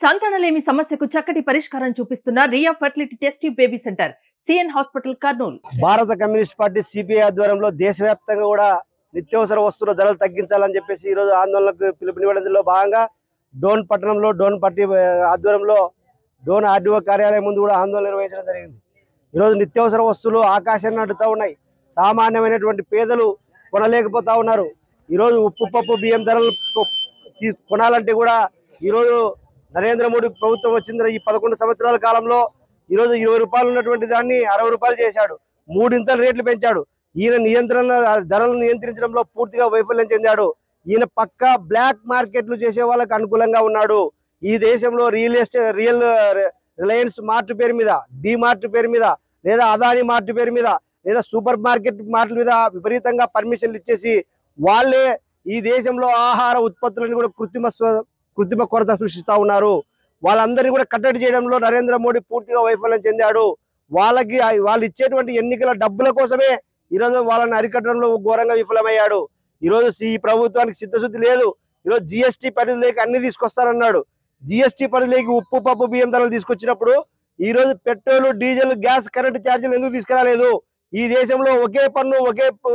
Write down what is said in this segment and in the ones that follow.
సంతానలేమి సమస్యకు చక్కటి పరిష్కారం చూపిస్తున్న Riya fertility test baby centre CN hospital Kurnool. భారత కమ్యూనిస్ట్ పార్టీ సిపిఐ ఆధ్వర్యంలో దేశవ్యాప్తంగా కూడా నిత్యావసర వస్తువుల ధరలు తగ్గించాలని చెప్పేసి ఈ రోజు ఆందోళనకు పిలుపునివ్వడంలో భాగంగా డోన్ పట్టణంలో డోన్ పార్టీ ఆధ్వర్యంలో డోన్ ఆర్డీఓ కార్యాలయం ముందు కూడా ఆందోళన నిర్వహించడం జరిగింది. ఈరోజు నిత్యావసర వస్తువులు ఆకాశాన్ని అడ్డుతూ ఉన్నాయి. సామాన్యమైనటువంటి పేదలు కొనలేకపోతా ఉన్నారు. ఈరోజు ఉప్పు పప్పు బియ్యం ధరలు కొనాలంటే కూడా ఈరోజు నరేంద్ర మోడీ ప్రభుత్వం వచ్చింది. ఈ 11 సంవత్సరాల కాలంలో ఈరోజు 20 రూపాయలు ఉన్నటువంటి దాన్ని 60 రూపాయలు చేశాడు. 3 ఇంతల రేట్లు పెంచాడు. ఈయన ధరలను నియంత్రించడంలో పూర్తిగా వైఫల్యం చెందాడు. ఈయన పక్కా బ్లాక్ మార్కెట్లు చేసే వాళ్ళకు అనుకూలంగా ఉన్నాడు. ఈ దేశంలో రిలయన్స్ మార్ట్ పేరు మీద, డి మార్ట్ పేరు మీద, లేదా అదాని మార్ట్ పేరు మీద, లేదా సూపర్ మార్కెట్ మార్ట్ల మీద విపరీతంగా పర్మిషన్లు ఇచ్చేసి వాళ్ళే ఈ దేశంలో ఆహార ఉత్పత్తులను కూడా కృత్రిమ కొరత సృష్టిస్తూ ఉన్నారు. వాళ్ళందరినీ కూడా కట్టడి చేయడంలో నరేంద్ర మోడీ పూర్తిగా వైఫల్యం చెందాడు. వాళ్ళు ఇచ్చేటువంటి ఎన్నికల డబ్బుల కోసమే ఈరోజు వాళ్ళని అరికట్టడంలో ఘోరంగా విఫలమయ్యాడు. ఈరోజు ఈ ప్రభుత్వానికి సిద్ధశుద్ధి లేదు. ఈరోజు జిఎస్టీ పరిధిలోకి అన్ని తీసుకొస్తారన్నాడు. జిఎస్టీ పరిధిలోకి ఉప్పు పప్పు బియ్యం ధరలు తీసుకొచ్చినప్పుడు ఈరోజు పెట్రోల్, డీజిల్, గ్యాస్, కరెంటు ఛార్జీలు ఎందుకు తీసుకురాలేదు? ఈ దేశంలో ఒకే పన్ను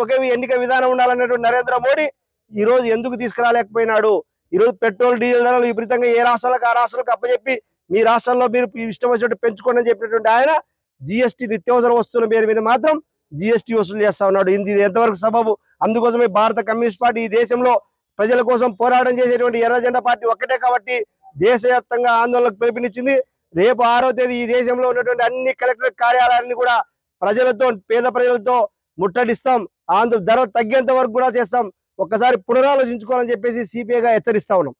ఒకే ఎన్నిక విధానం ఉండాలన్నటువంటి నరేంద్ర మోడీ ఈరోజు ఎందుకు తీసుకురాలేకపోయినాడు? ఈరోజు పెట్రోల్, డీజిల్ ధరలు విపరీతంగా ఏ రాష్ట్రాలకు ఆ రాష్ట్రాలకు అప్పచెప్పి మీ రాష్ట్రాల్లో మీరు ఇష్టం వచ్చినట్టు పెంచుకోండి అని చెప్పినటువంటి ఆయన జిఎస్టీ నిత్యావసర వస్తువుల పేరు మీద మాత్రం జిఎస్టీ వసూలు చేస్తా ఉన్నాడు. ఇది ఎంతవరకు సబబు? అందుకోసమే భారత కమ్యూనిస్ట్ పార్టీ ఈ దేశంలో ప్రజల కోసం పోరాటం చేసేటువంటి ఎర్ర జెండా పార్టీ ఒక్కటే కాబట్టి దేశవ్యాప్తంగా ఆందోళనకు పిలుపునిచ్చింది. రేపు 6వ తేదీ ఈ దేశంలో ఉన్నటువంటి అన్ని కలెక్టర్ కార్యాలయాన్ని కూడా పేద ప్రజలతో ముట్టడిస్తాం. ధర తగ్గేంత వరకు కూడా చేస్తాం. ఒక్కసారి పునరాలోచించుకోవాలని చెప్పేసి సిపిఐగా హెచ్చరిస్తా ఉన్నాం.